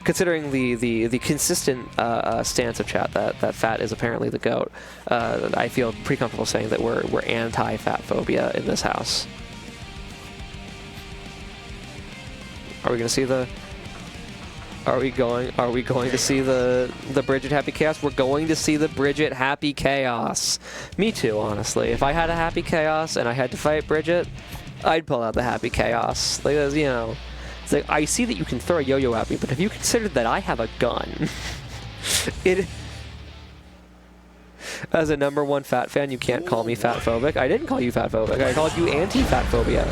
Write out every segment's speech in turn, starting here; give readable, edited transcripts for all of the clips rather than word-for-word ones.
considering the consistent stance of chat that fat is apparently the GOAT, I feel pretty comfortable saying that we're anti-fat phobia in this house. Are we gonna see the? Are we going to see the Bridget Happy Chaos? We're going to see the Bridget Happy Chaos. Me too, honestly. If I had a Happy Chaos and I had to fight Bridget, I'd pull out the Happy Chaos. Like, you know, it's like, I see that you can throw a yo-yo at me, but have you considered that I have a gun? As a #1 fat fan, you can't call me fat phobic. I didn't call you fat phobic. I called you anti-fat phobia.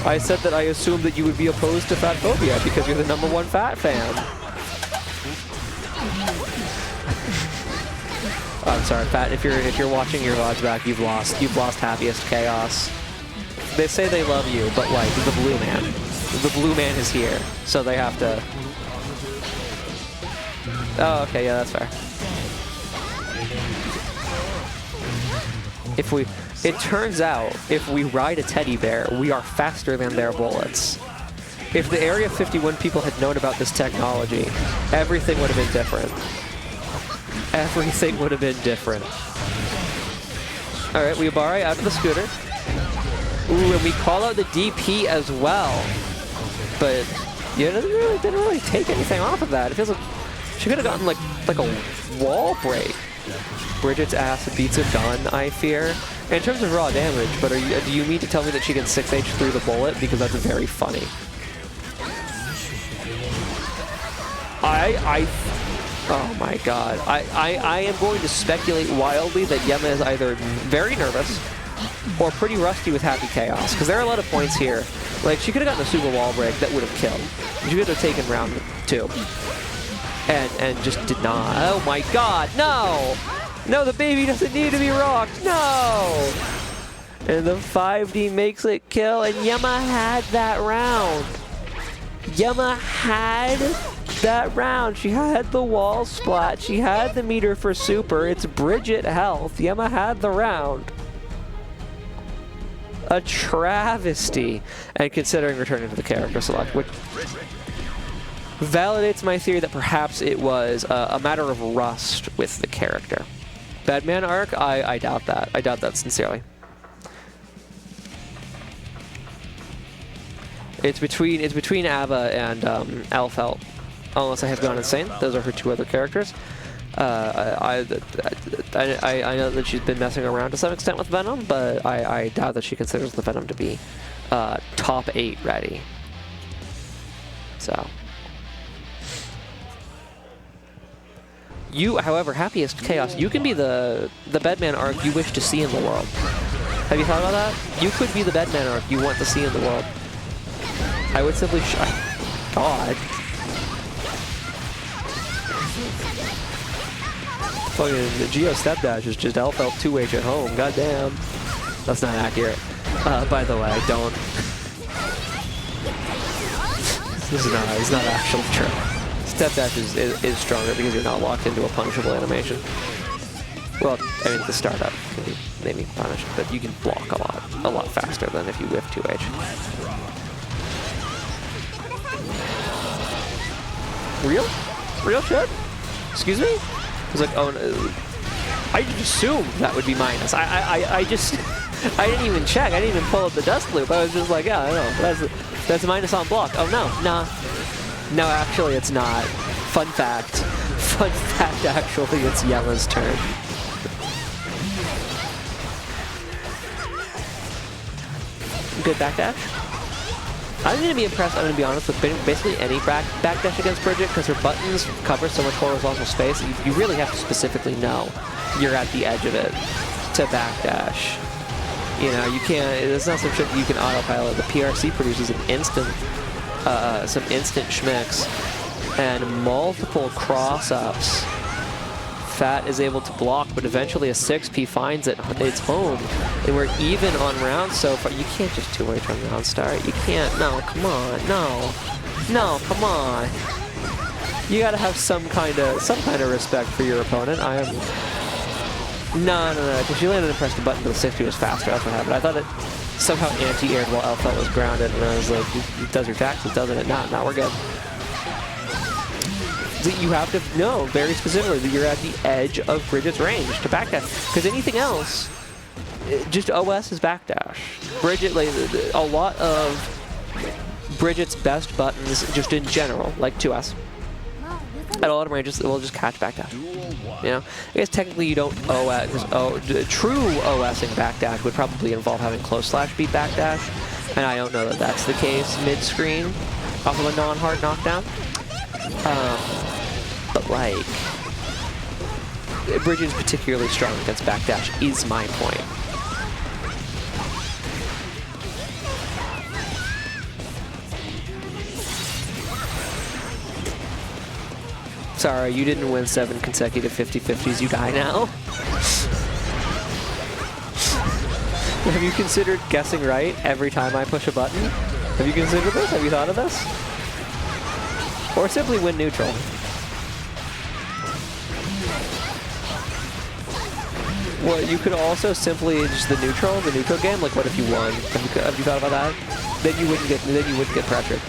I said that I assumed that you would be opposed to fat phobia because you're the #1 fat fan. I'm sorry, Fat. If you're watching your VODs back, you've lost happiest chaos. They say they love you, but like the blue man is here, so they have to. Oh, okay, yeah, that's fair. It turns out, if we ride a teddy bear, we are faster than their bullets. If the Area 51 people had known about this technology, everything would have been different. Everything would have been different. Alright, we Uyabare out of the scooter. Ooh, and we call out the DP as well. But, yeah, it didn't really take anything off of that. It feels like she could have gotten like a wall break. Bridget's ass beats a gun, I fear. In terms of raw damage, but do you mean to tell me that she can 6H through the bullet? Because that's very funny. Oh my god. I am going to speculate wildly that Yemma is either very nervous or pretty rusty with Happy Chaos. Because there are a lot of points here. Like, she could have gotten a super wall break that would have killed. She could have taken round 2. And just did not. Oh my god, no! No, the baby doesn't need to be rocked. No! And the 5D makes it kill, and Yemma had that round. Yemma had that round. She had the wall splat. She had the meter for super. It's Bridget health. Yemma had the round. A travesty. And considering returning to the character select, which validates my theory that perhaps it was a matter of rust with the character. Badman arc? I doubt that. I doubt that sincerely. It's between Ava and Elphelt, unless I have gone insane. Those are her 2 other characters. I know that she's been messing around to some extent with Venom, but I doubt that she considers the Venom to be top 8 ready. So. You, however, happiest chaos, you can be the Bedman arc you wish to see in the world. Have you thought about that? You could be the Bedman arc you want to see in the world. I would simply God. Fucking the Geo step dash is just Elphelt 2H at home. Goddamn. That's not accurate. By the way, don't. It's not actually true. Step dash is stronger because you're not locked into a punishable animation. Well, I mean, the startup can be maybe punished, but you can block a lot faster than if you whiff 2H. Real shit? Excuse me? I was like, oh, no. I just assumed that would be minus. I just, I didn't even check. I didn't even pull up the dust loop. I was just like, yeah, I know. That's a minus on block. Oh no, nah. No, actually it's not. Fun fact, actually it's Yemma's turn. Good backdash. I'm going to be impressed, I'm going to be honest, with basically any backdash against Bridget, because her buttons cover so much horizontal space, you really have to specifically know you're at the edge of it to backdash. You know, you can't, it's not some shit that you can autopilot. The PRC produces an instant, some instant schmicks, and multiple cross-ups. Fat is able to block, but eventually a 6P finds its home. And we're even on rounds so far. You can't just 2H on round start. You can't. No, come on. No. No, come on. You gotta have some kind of respect for your opponent. I am. No, because she landed and pressed the button, but the 6P was faster. That's what happened. I thought it somehow anti-aired while Elphelt was grounded, and I was like, it does your taxes, doesn't it? Nah, we're good. that you have to know very specifically that you're at the edge of Bridget's range to backdash. Because anything else, just OS is backdash. Bridget, like, a lot of Bridget's best buttons, just in general, like 2S, at a lot of ranges, it will just catch backdash. You know, I guess technically you don't OS, because true OSing backdash would probably involve having close slash beat backdash, and I don't know that that's the case mid-screen off of a non-hard knockdown. But like, Bridget is particularly strong against backdash, is my point. Sorry, you didn't win 7 consecutive 50-50s, you die now. Have you considered guessing right every time I push a button? Have you considered this? Have you thought of this? Or simply win neutral. Well, you could also simply just the neutral game. Like, what if you won? Have you thought about that? Then you wouldn't get pressured.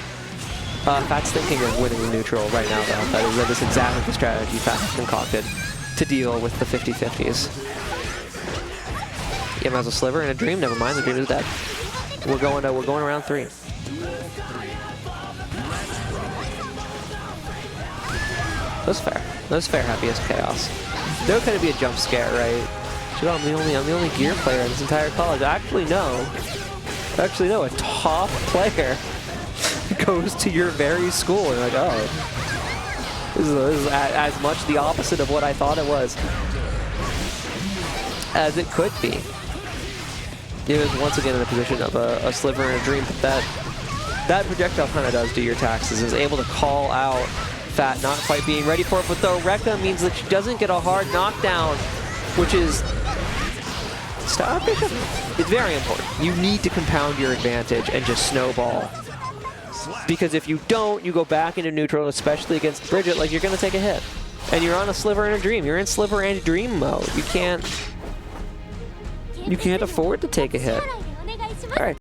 Fat's thinking of winning the neutral right now, though. That is exactly the strategy Fat has concocted to deal with the 50-50s. Yemma has a sliver and a dream. Never mind, the dream is dead. We're going around 3. That's fair. That's fair. Happiest chaos. There could be a jump scare, right? Dude, I'm the only gear player in this entire college. Actually, no. A top player goes to your very school, and like, oh, this is as much the opposite of what I thought it was as it could be. It was once again in a position of a sliver and a dream, but that projectile kind of does do your taxes. Is able to call out Fat not quite being ready for it, but the Rekka means that she doesn't get a hard knockdown, which is it's very important. You need to compound your advantage and just snowball. Because if you don't, you go back into neutral, especially against Bridget, like, you're going to take a hit. And you're on a sliver and a dream. You're in sliver and dream mode. You can't afford to take a hit. All right.